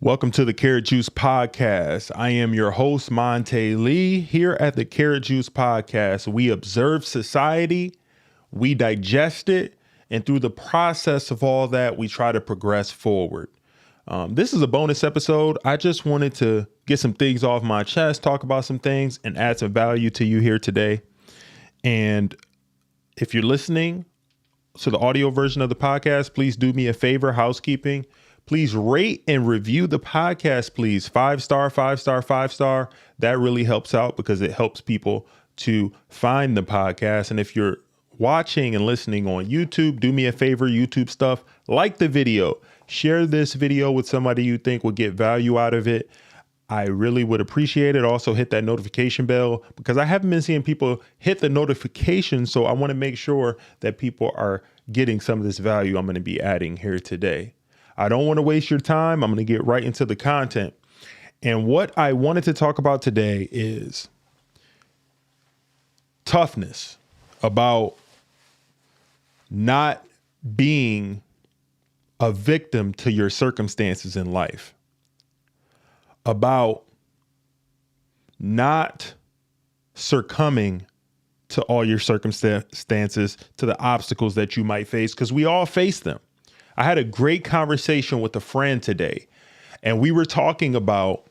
Welcome to the Karat Juice Podcast. I am your host, Monte Lee. Here at the Karat Juice Podcast, we observe society, we digest it, and through the process of all that, we try to progress forward. This is a bonus episode. I just wanted to get some things off my chest, talk about some things, and add some value to you here today. And if you're listening to the audio version of the podcast, please do me a favor, housekeeping. Please rate and review the podcast, please. 5-star, 5-star, 5-star. That really helps out because it helps people to find the podcast. And if you're watching and listening on YouTube, do me a favor, YouTube stuff, like the video. Share this video with somebody you think will get value out of it. I really would appreciate it. Also hit that notification bell because I haven't been seeing people hit the notification. So I want to make sure that people are getting some of this value I'm going to be adding here today. I don't want to waste your time. I'm going to get right into the content. And what I wanted to talk about today is toughness, about not being a victim to your circumstances in life, about not succumbing to all your circumstances, to the obstacles that you might face, because we all face them. I had a great conversation with a friend today, and we were talking about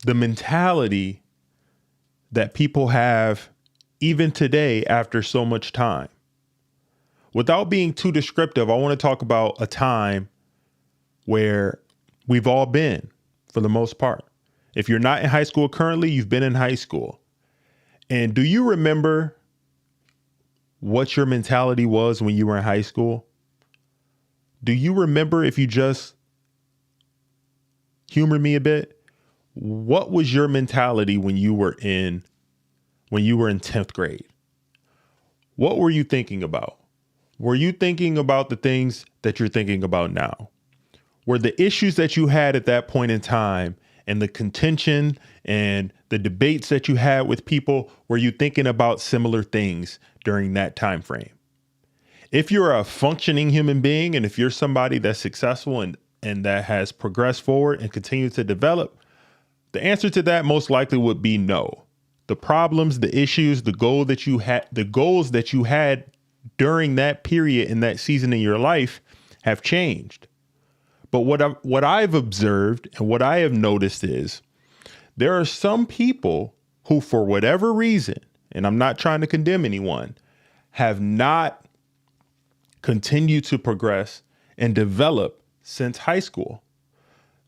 the mentality that people have even today after so much time. Without being too descriptive, I want to talk about a time where we've all been, for the most part. If you're not in high school currently, you've been in high school. And do you remember what your mentality was when you were in high school? Do you remember, if you just humor me a bit, what was your mentality when you were in 10th grade? What were you thinking about? Were you thinking about the things that you're thinking about now? Were the issues that you had at that point in time and the contention and the debates that you had with people, were you thinking about similar things during that time frame? If you're a functioning human being, and if you're somebody that's successful and that has progressed forward and continued to develop, the answer to that most likely would be no. The problems, the issues, the goals that you had during that period in that season in your life have changed. But what I've observed and what I have noticed is there are some people who, for whatever reason, and I'm not trying to condemn anyone, have not continued to progress and develop since high school.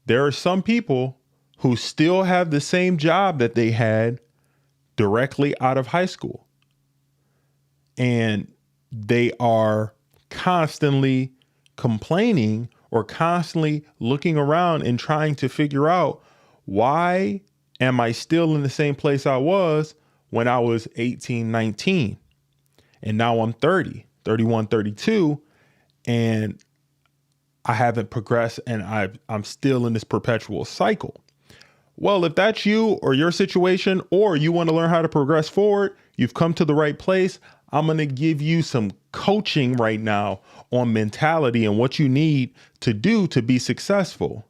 There are some people who still have the same job that they had directly out of high school. And they are constantly complaining or constantly looking around and trying to figure out, why am I still in the same place I was when I was 18, 19? And now I'm 30, 31, 32, and I haven't progressed and I'm still in this perpetual cycle. Well, if that's you or your situation, or you want to learn how to progress forward, you've come to the right place. I'm going to give you some coaching right now on mentality and what you need to do to be successful.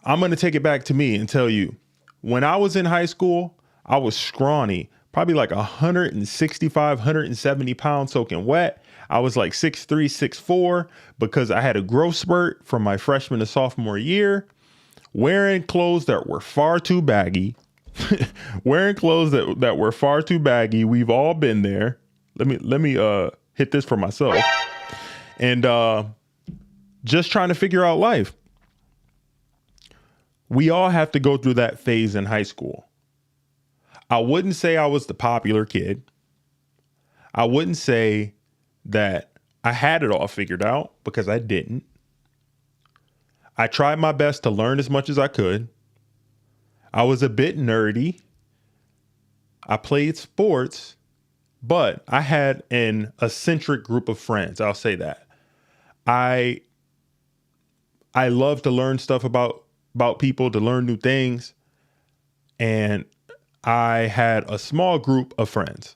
I'm going to take it back to me and tell you, when I was in high school, I was scrawny, probably like 165, 170 pounds soaking wet. I was like 6'3", 6'4", because I had a growth spurt from my freshman to sophomore year, wearing clothes that were far too baggy, wearing clothes that were far too baggy. We've all been there. Let me hit this for myself. And just trying to figure out life. We all have to go through that phase in high school. I wouldn't say I was the popular kid. I wouldn't say that I had it all figured out, because I didn't. I tried my best to learn as much as I could. I was a bit nerdy. I played sports, but I had an eccentric group of friends. I'll say that. I love to learn stuff about people, to learn new things. And I had a small group of friends.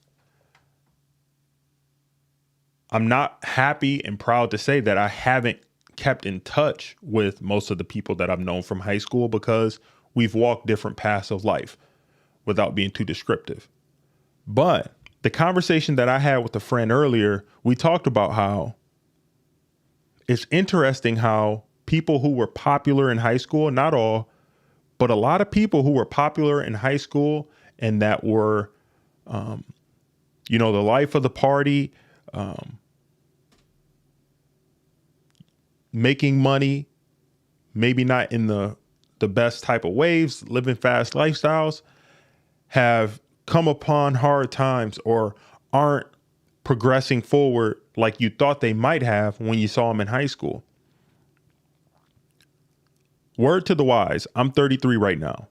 I'm not happy and proud to say that I haven't kept in touch with most of the people that I've known from high school because we've walked different paths of life without being too descriptive. But the conversation that I had with a friend earlier, we talked about how it's interesting how people who were popular in high school, not all, but a lot of people who were popular in high school and that were, the life of the party, making money, maybe not in the best type of ways, living fast lifestyles, have come upon hard times or aren't progressing forward like you thought they might have when you saw them in high school. Word to the wise, I'm 33 right now.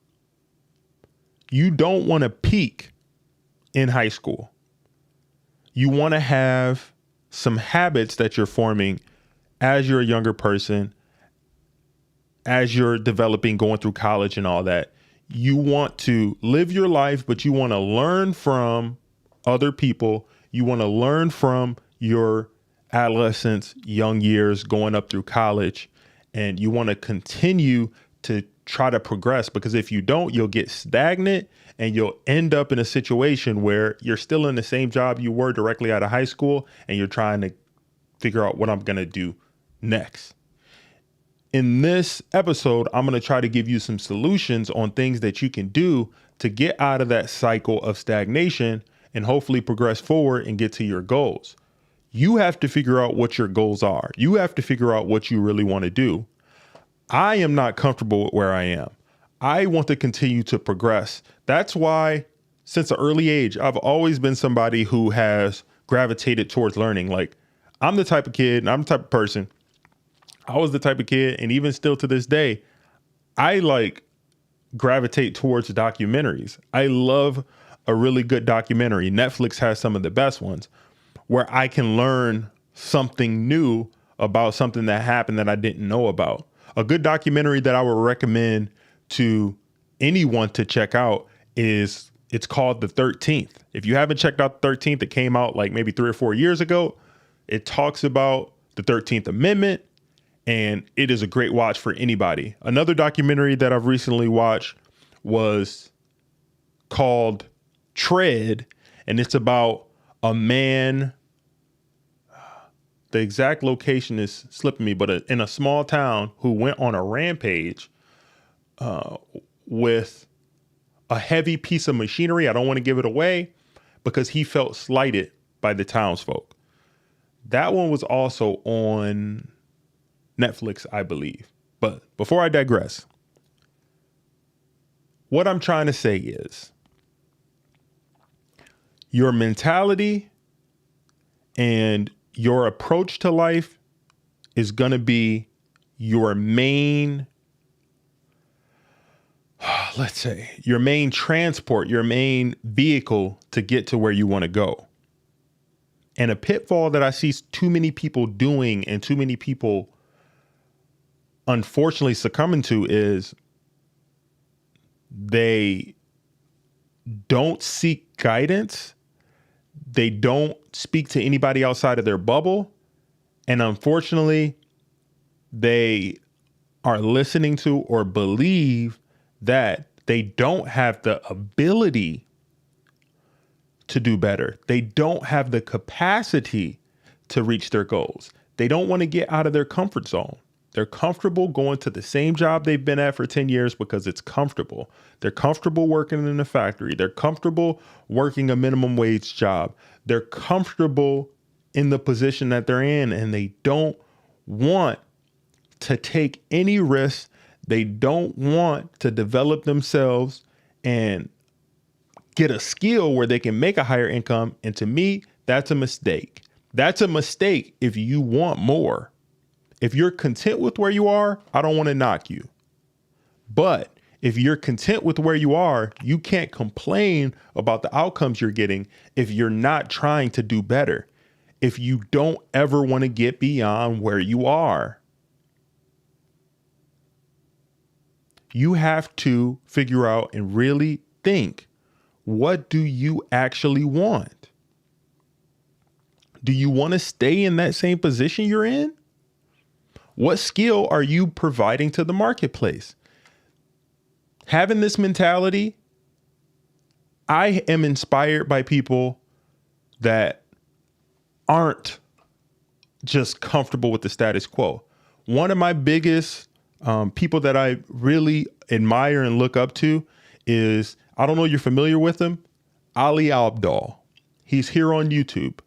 You don't want to peak in high school. You want to have some habits that you're forming as you're a younger person, as you're developing, going through college and all that. You want to live your life, but you want to learn from other people. You want to learn from your adolescence, young years, going up through college. And you want to continue to try to progress, because if you don't, you'll get stagnant and you'll end up in a situation where you're still in the same job you were directly out of high school and you're trying to figure out what I'm going to do next. In this episode, I'm going to try to give you some solutions on things that you can do to get out of that cycle of stagnation and hopefully progress forward and get to your goals. You have to figure out what your goals are. You have to figure out what you really want to do. I am not comfortable with where I am. I want to continue to progress. That's why since an early age, I've always been somebody who has gravitated towards learning. Like, I'm the type of kid and I'm the type of person. I was the type of kid, and even still to this day, I gravitate towards documentaries. I love a really good documentary. Netflix has some of the best ones where I can learn something new about something that happened that I didn't know about. A good documentary that I would recommend to anyone to check out it's called The 13th. If you haven't checked out The 13th, it came out like maybe 3 or 4 years ago. It talks about the 13th Amendment, and it is a great watch for anybody. Another documentary that I've recently watched was called Tread, and it's about a man. The exact location is slipping me, but in a small town, who went on a rampage with a heavy piece of machinery. I don't want to give it away because he felt slighted by the townsfolk. That one was also on Netflix, I believe. But before I digress, what I'm trying to say is your mentality and your approach to life is going to be your main, let's say, your main transport, your main vehicle to get to where you want to go. And a pitfall that I see too many people doing and too many people unfortunately succumbing to is they don't seek guidance. They don't speak to anybody outside of their bubble. And unfortunately, they are listening to or believe that they don't have the ability to do better. They don't have the capacity to reach their goals. They don't want to get out of their comfort zone. They're comfortable going to the same job they've been at for 10 years because it's comfortable. They're comfortable working in a factory. They're comfortable working a minimum wage job. They're comfortable in the position that they're in, and they don't want to take any risks. They don't want to develop themselves and get a skill where they can make a higher income. And to me, that's a mistake. That's a mistake if you want more. If you're content with where you are, I don't want to knock you. But if you're content with where you are, you can't complain about the outcomes you're getting if you're not trying to do better. If you don't ever want to get beyond where you are, you have to figure out and really think, what do you actually want? Do you want to stay in that same position you're in? What skill are you providing to the marketplace? Having this mentality, I am inspired by people that aren't just comfortable with the status quo. One of my biggest people that I really admire and look up to is, I don't know if you're familiar with him, Ali Abdaal. He's here on YouTube.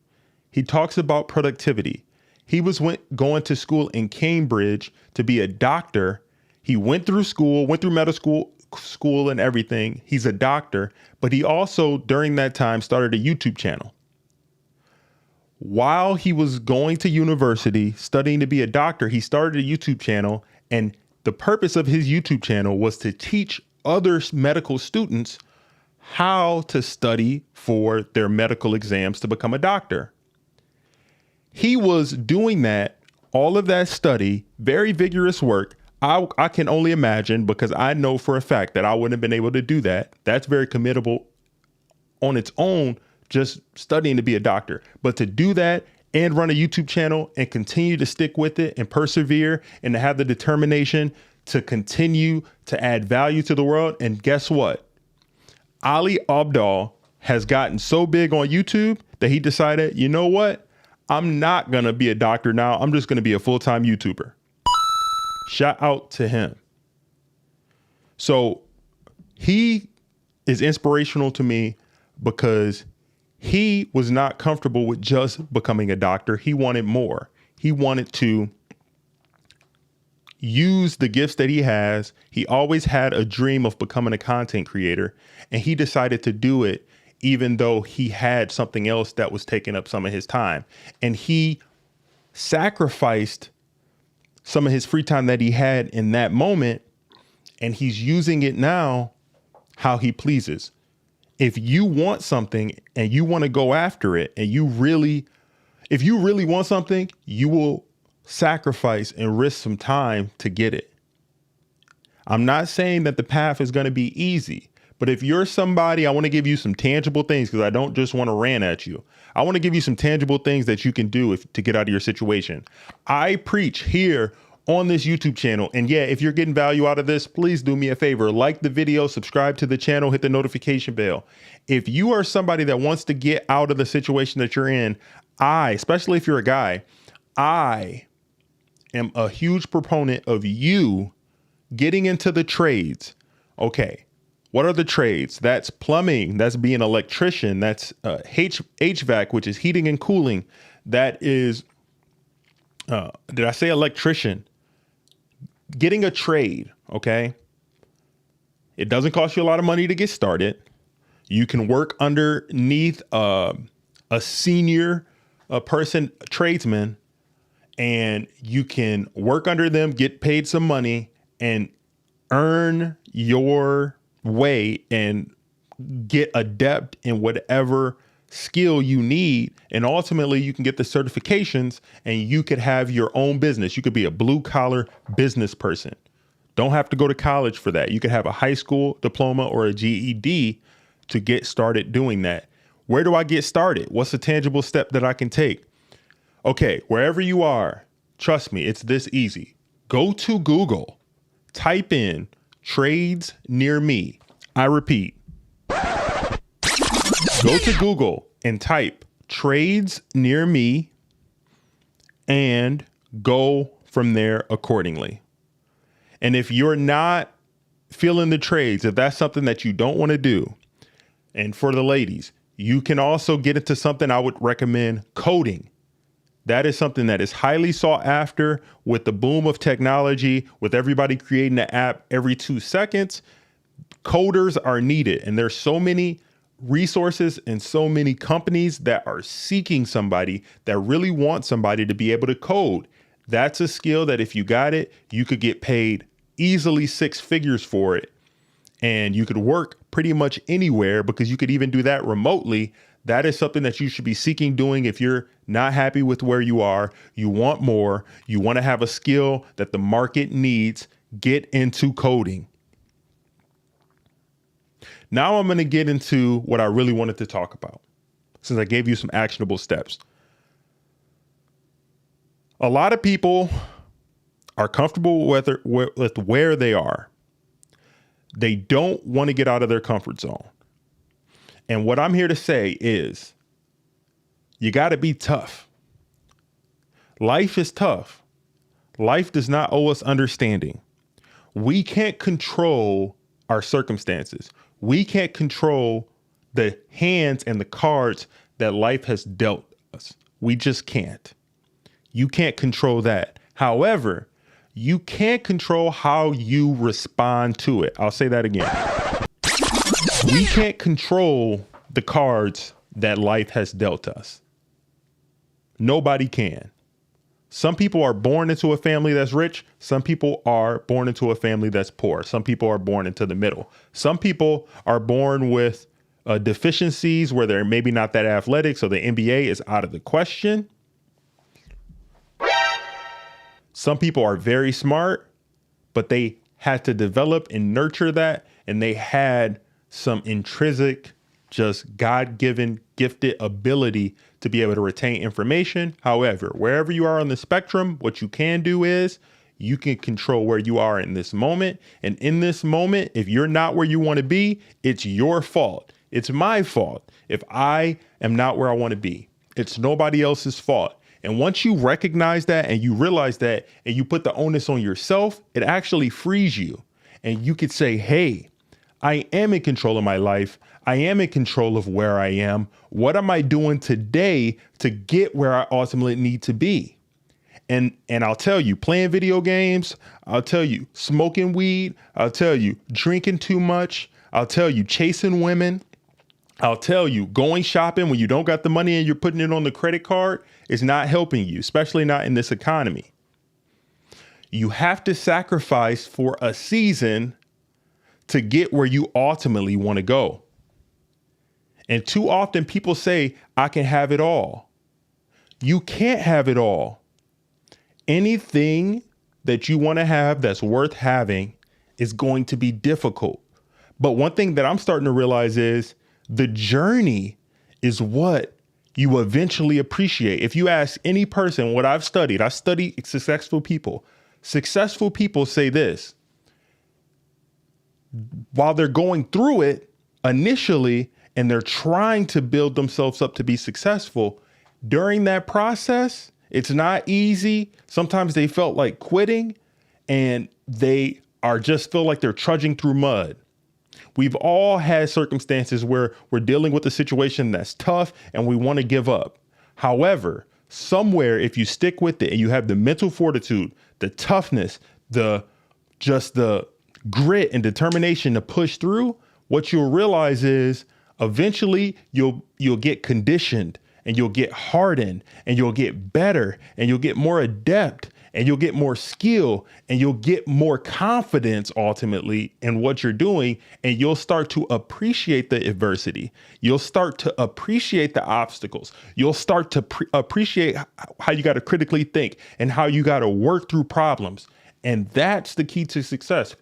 He talks about productivity. He was going to school in Cambridge to be a doctor. He went through medical school and everything. He's a doctor, but he also, during that time, started a YouTube channel. While he was going to university, studying to be a doctor, he started a YouTube channel, and the purpose of his YouTube channel was to teach other medical students how to study for their medical exams to become a doctor. He was doing that, all of that study, very vigorous work. I can only imagine, because I know for a fact that I wouldn't have been able to do that. That's very committable on its own, just studying to be a doctor. But to do that and run a YouTube channel and continue to stick with it and persevere and to have the determination to continue to add value to the world. And guess what? Ali Abdaal has gotten so big on YouTube that he decided, you know what? I'm not going to be a doctor now. I'm just going to be a full-time YouTuber. Shout out to him. So he is inspirational to me because he was not comfortable with just becoming a doctor. He wanted more. He wanted to use the gifts that he has. He always had a dream of becoming a content creator, and he decided to do it even though he had something else that was taking up some of his time. And he sacrificed some of his free time that he had in that moment, and he's using it now how he pleases. If you want something and you want to go after it, and if you really want something, you will sacrifice and risk some time to get it. I'm not saying that the path is going to be easy, but if you're somebody, I want to give you some tangible things, because I don't just want to rant at you. I want to give you some tangible things that you can do to get out of your situation. I preach here on this YouTube channel. And yeah, if you're getting value out of this, please do me a favor. Like the video, subscribe to the channel, hit the notification bell. If you are somebody that wants to get out of the situation that you're in, especially if you're a guy, I am a huge proponent of you getting into the trades. Okay. What are the trades? That's plumbing. That's being an electrician. That's HVAC, which is heating and cooling. That is, did I say electrician? Getting a trade, okay? It doesn't cost you a lot of money to get started. You can work underneath a senior person, a tradesman, and you can work under them, get paid some money, and earn your way and get adept in whatever skill you need. And ultimately you can get the certifications and you could have your own business. You could be a blue collar business person. Don't have to go to college for that. You could have a high school diploma or a GED to get started doing that. Where do I get started? What's a tangible step that I can take? Okay, wherever you are, trust me, it's this easy. Go to Google, type in trades near me. I repeat, go to Google and type trades near me and go from there accordingly. And if you're not feeling the trades, if that's something that you don't want to do, and for the ladies, you can also get into something I would recommend, coding. That is something that is highly sought after with the boom of technology, with everybody creating an app every 2 seconds. Coders are needed, and there's so many resources and so many companies that are seeking somebody that really want somebody to be able to code. That's a skill that if you got it, you could get paid easily 6 figures for it. And you could work pretty much anywhere, because you could even do that remotely. That is something that you should be seeking doing if you're not happy with where you are. You want more. You want to have a skill that the market needs. Get into coding. Now I'm going to get into what I really wanted to talk about, since I gave you some actionable steps. A lot of people are comfortable with where they are. They don't want to get out of their comfort zone. And what I'm here to say is you got to be tough. Life is tough. Life does not owe us understanding. We can't control our circumstances. We can't control the hands and the cards that life has dealt us. We just can't. You can't control that. However, you can control how you respond to it. I'll say that again. We can't control the cards that life has dealt us. Nobody can. Some people are born into a family that's rich. Some people are born into a family that's poor. Some people are born into the middle. Some people are born with deficiencies where they're maybe not that athletic, so the NBA is out of the question. Some people are very smart, but they had to develop and nurture that, and they had some intrinsic, just God-given, gifted ability to be able to retain information. However, wherever you are on the spectrum, what you can do is you can control where you are in this moment. And in this moment, if you're not where you want to be, it's your fault. It's my fault if I am not where I want to be. It's nobody else's fault. And once you recognize that and you realize that and you put the onus on yourself, it actually frees you. And you could say, hey, I am in control of my life. I am in control of where I am. What am I doing today to get where I ultimately need to be? And I'll tell you, playing video games, I'll tell you, smoking weed, I'll tell you, drinking too much, I'll tell you, chasing women, I'll tell you, going shopping when you don't got the money and you're putting it on the credit card is not helping you, especially not in this economy. You have to sacrifice for a season to get where you ultimately want to go. And too often people say, I can have it all. You can't have it all. Anything that you want to have that's worth having is going to be difficult. But one thing that I'm starting to realize is the journey is what you eventually appreciate. If you ask any person what I studied successful people. Successful people say this. While they're going through it initially and they're trying to build themselves up to be successful, during that process, it's not easy. Sometimes they felt like quitting and they are just feel like they're trudging through mud. We've all had circumstances where we're dealing with a situation that's tough and we want to give up. However, somewhere, if you stick with it and you have the mental fortitude, the toughness, the grit and determination to push through, what you'll realize is eventually you'll get conditioned and you'll get hardened and you'll get better and you'll get more adept and you'll get more skill and you'll get more confidence ultimately in what you're doing. And you'll start to appreciate the adversity. You'll start to appreciate the obstacles. You'll start to appreciate how you got to critically think and how you got to work through problems. And that's the key to success.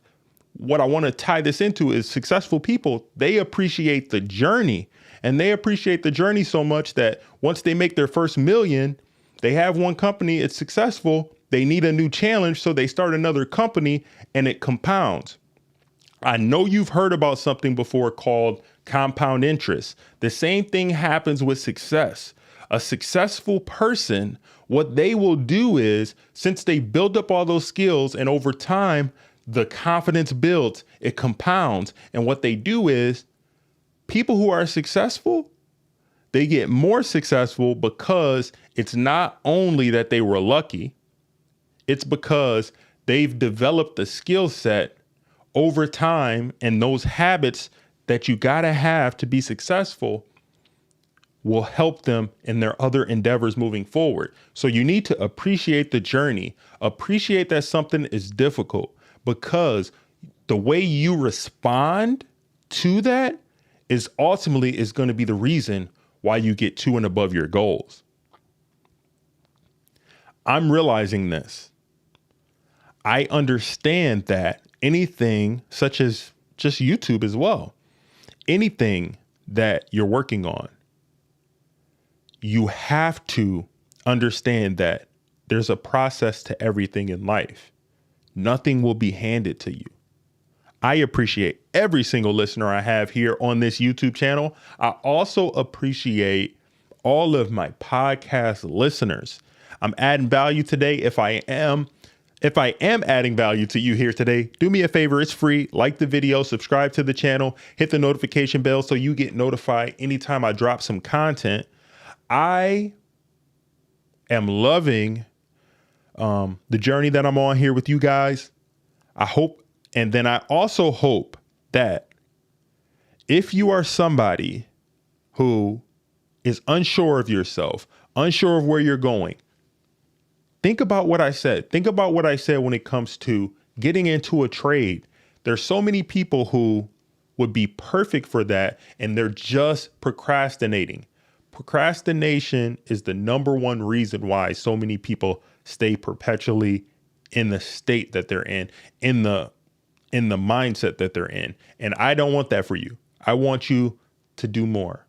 What I want to tie this into is successful people, they appreciate the journey, and they appreciate the journey so much that once they make their first million, they have one company, it's successful. They need a new challenge, so they start another company and it compounds. I know you've heard about something before called compound interest. The same thing happens with success. A successful person, what they will do is, since they build up all those skills and over time, the confidence builds, it compounds. And what they do is people who are successful, they get more successful because it's not only that they were lucky, it's because they've developed the skill set over time, and those habits that you got to have to be successful will help them in their other endeavors moving forward. So you need to appreciate the journey, appreciate that something is difficult, because the way you respond to that is ultimately is going to be the reason why you get to and above your goals. I'm realizing this. I understand that anything such as just YouTube as well, anything that you're working on, you have to understand that there's a process to everything in life. Nothing will be handed to you. I appreciate every single listener I have here on this YouTube channel. I also appreciate all of my podcast listeners. I'm adding value today. If I am adding value to you here today, do me a favor. It's free. Like the video, subscribe to the channel, hit the notification bell so you get notified anytime I drop some content. I am loving the journey that I'm on here with you guys. I hope, and then I also hope that if you are somebody who is unsure of yourself, unsure of where you're going, think about what I said. Think about what I said when it comes to getting into a trade. There's so many people who would be perfect for that, and they're just procrastinating. Procrastination is the number one reason why so many people stay perpetually in the state that they're in the mindset that they're in. And I don't want that for you. I want you to do more.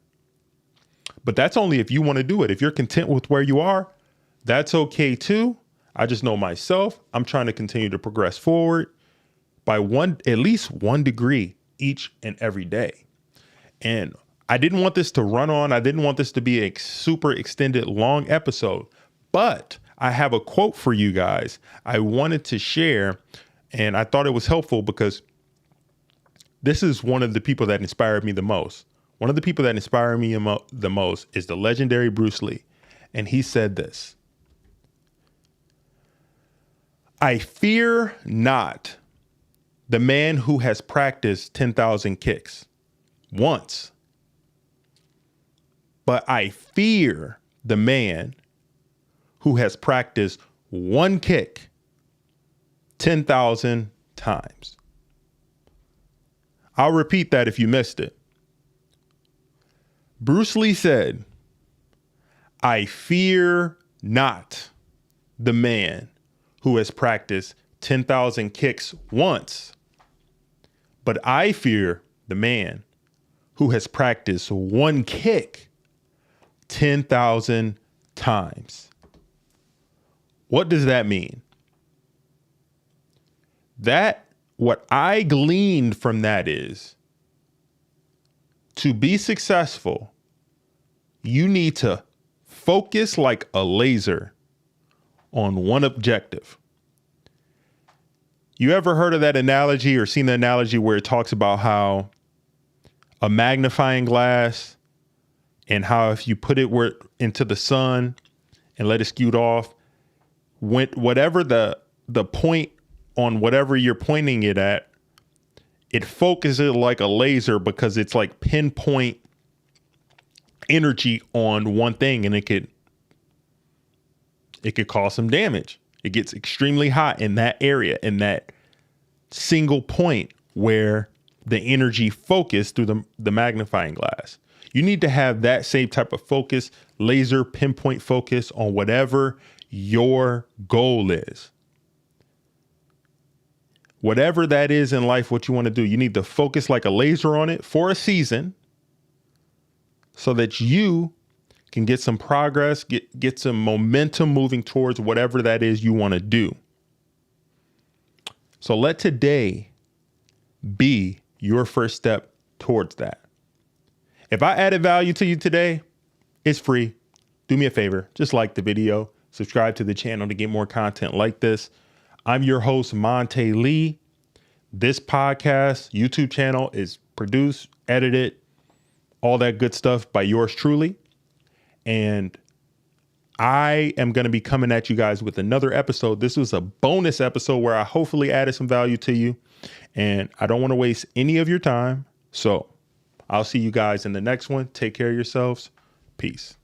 But that's only if you want to do it. If you're content with where you are, that's okay too. I just know myself. I'm trying to continue to progress forward by at least 1 degree each and every day. And I didn't want this to run on. I didn't want this to be a super extended long episode, but I have a quote for you guys I wanted to share, and I thought it was helpful because this is one of the people that inspired me the most. One of the people that inspired me the most is the legendary Bruce Lee. And he said this: I fear not the man who has practiced 10,000 kicks once, but I fear the man who has practiced one kick 10,000 times. I'll repeat that if you missed it. Bruce Lee said, I fear not the man who has practiced 10,000 kicks once, but I fear the man who has practiced one kick 10,000 times. What does that mean? What I gleaned from that is, to be successful, you need to focus like a laser on one objective. You ever heard of that analogy or seen the analogy where it talks about how a magnifying glass and how if you put it into the sun and let it scoot off, whatever the point on whatever you're pointing it at, it focuses like a laser because it's like pinpoint energy on one thing, and it could cause some damage. It gets extremely hot in that area, in that single point where the energy focused through the magnifying glass. You need to have that same type of focus, laser pinpoint focus on whatever your goal is. Whatever that is in life, what you want to do, you need to focus like a laser on it for a season so that you can get some progress, get some momentum moving towards whatever that is you want to do. So let today be your first step towards that. If I added value to you today, it's free. Do me a favor. Just like the video, subscribe to the channel to get more content like this. I'm your host, Monte Lee. This podcast, YouTube channel is produced, edited, all that good stuff by yours truly. And I am going to be coming at you guys with another episode. This was a bonus episode where I hopefully added some value to you. And I don't want to waste any of your time. So I'll see you guys in the next one. Take care of yourselves. Peace.